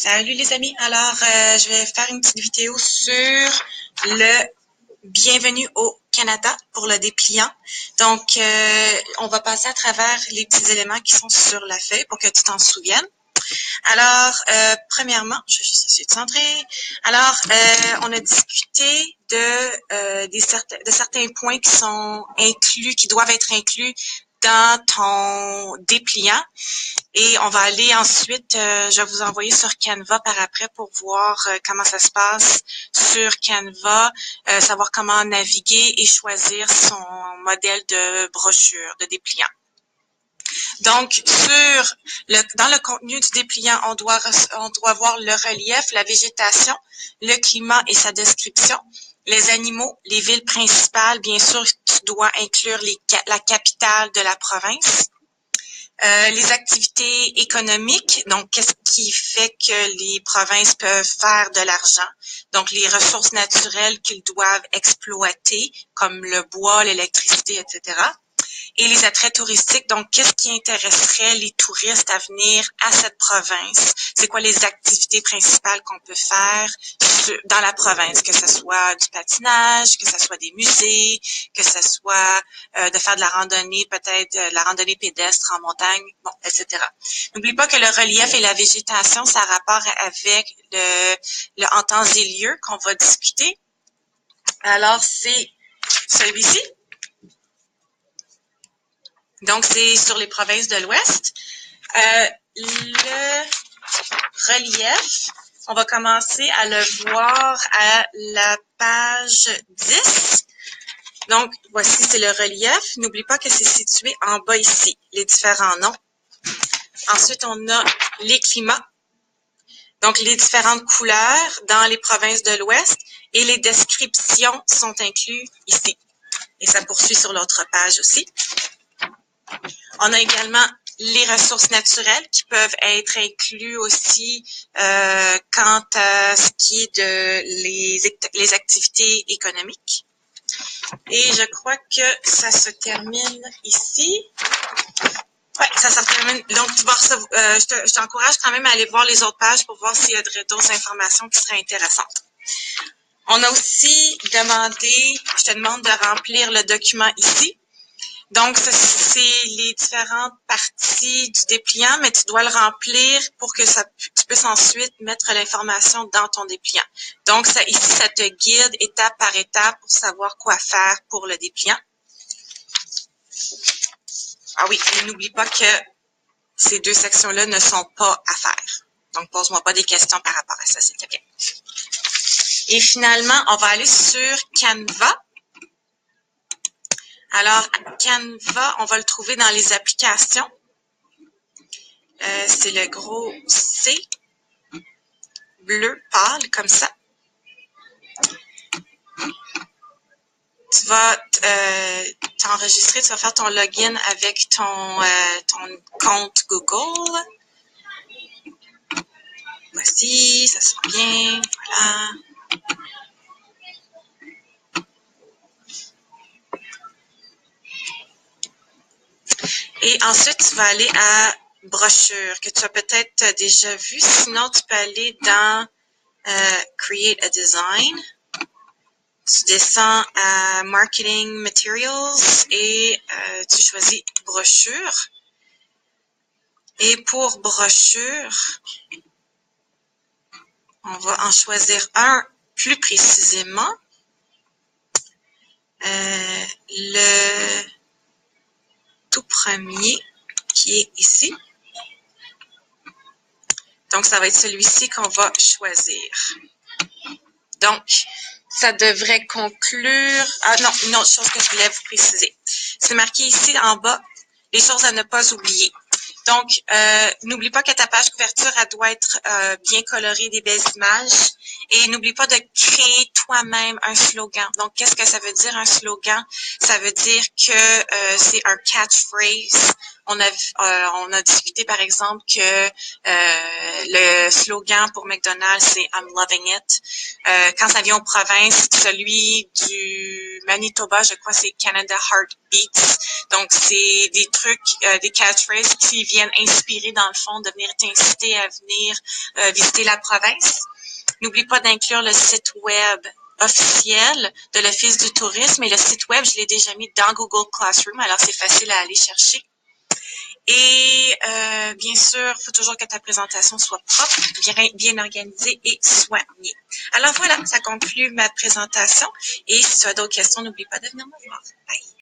Salut les amis, alors je vais faire une petite vidéo sur le bienvenue au Canada pour le dépliant. Donc, on va passer à travers les petits éléments qui sont sur la feuille pour que tu t'en souviennes. Alors, premièrement, je vais juste essayer de centrer. Alors, on a discuté de certains points qui sont inclus, qui doivent être inclus dans ton dépliant. Et on va aller ensuite, je vais vous envoyer sur Canva par après pour voir comment ça se passe sur Canva, savoir comment naviguer et choisir son modèle de brochure, de dépliant. Donc, dans le contenu du dépliant, on doit voir le relief, la végétation, le climat et sa description, les animaux, les villes principales. Bien sûr, tu dois inclure la capitale de la province. Les activités économiques, donc qu'est-ce qui fait que les provinces peuvent faire de l'argent, donc les ressources naturelles qu'ils doivent exploiter, comme le bois, l'électricité, etc. Et les attraits touristiques, donc qu'est-ce qui intéresserait les touristes à venir à cette province? C'est quoi les activités principales qu'on peut faire dans la province, que ce soit du patinage, que ce soit des musées, que ce soit de faire de la randonnée, peut-être la randonnée pédestre en montagne, bon, etc. N'oublie pas que le relief et la végétation, ça a rapport avec le en temps et lieu qu'on va discuter. Alors, c'est celui-ci. Donc, c'est sur les provinces de l'Ouest. Le relief, on va commencer à le voir à la page 10. Donc, voici, c'est le relief. N'oublie pas que c'est situé en bas ici, les différents noms. Ensuite, on a les climats. Donc, les différentes couleurs dans les provinces de l'Ouest et les descriptions sont incluses ici. Et ça poursuit sur l'autre page aussi. On a également les ressources naturelles qui peuvent être inclus aussi quant à ce qui est de les activités économiques. Et je crois que ça se termine ici. Oui, ça se termine. Donc, tu vas je t'encourage quand même à aller voir les autres pages pour voir s'il y a d'autres informations qui seraient intéressantes. On a aussi demandé, je te demande de remplir le document ici. Donc, c'est les différentes parties du dépliant, mais tu dois le remplir pour que tu puisses ensuite mettre l'information dans ton dépliant. Donc, ici, ça te guide étape par étape pour savoir quoi faire pour le dépliant. Ah oui, et n'oublie pas que ces deux sections-là ne sont pas à faire. Donc, pose-moi pas des questions par rapport à ça, s'il te plaît. Et finalement, on va aller sur Canva. Alors, Canva, on va le trouver dans les applications. C'est le gros C, bleu pâle, comme ça. Tu vas t'enregistrer, tu vas faire ton login avec ton compte Google. Voici, ça se voit bien, voilà. Et ensuite, tu vas aller à brochure, que tu as peut-être déjà vu. Sinon, tu peux aller dans Create a Design. Tu descends à Marketing Materials et tu choisis brochure. Et pour brochure, on va en choisir un plus précisément. Le tout premier qui est ici. Donc, ça va être celui-ci qu'on va choisir. Donc, ça devrait conclure... Ah non, une autre chose que je voulais vous préciser. C'est marqué ici en bas, les choses à ne pas oublier. Donc, n'oublie pas que ta page couverture, elle doit être bien colorée, des belles images. Et n'oublie pas de créer toi-même un slogan. Donc, qu'est-ce que ça veut dire un slogan? Ça veut dire que c'est un catchphrase. On a discuté, par exemple, que le slogan pour McDonald's, c'est « I'm loving it ». Quand ça vient aux provinces, celui du Manitoba, je crois c'est Canada Heartbeats. Donc, c'est des trucs, des catchphrases qui viennent inspirer, dans le fond, de venir t'inciter à venir visiter la province. N'oublie pas d'inclure le site web officiel de l'Office du tourisme. Et le site web, je l'ai déjà mis dans Google Classroom, alors c'est facile à aller chercher. Et bien sûr, il faut toujours que ta présentation soit propre, bien organisée et soignée. Alors voilà, ça conclut ma présentation. Et si tu as d'autres questions, n'oublie pas de venir me voir. Bye!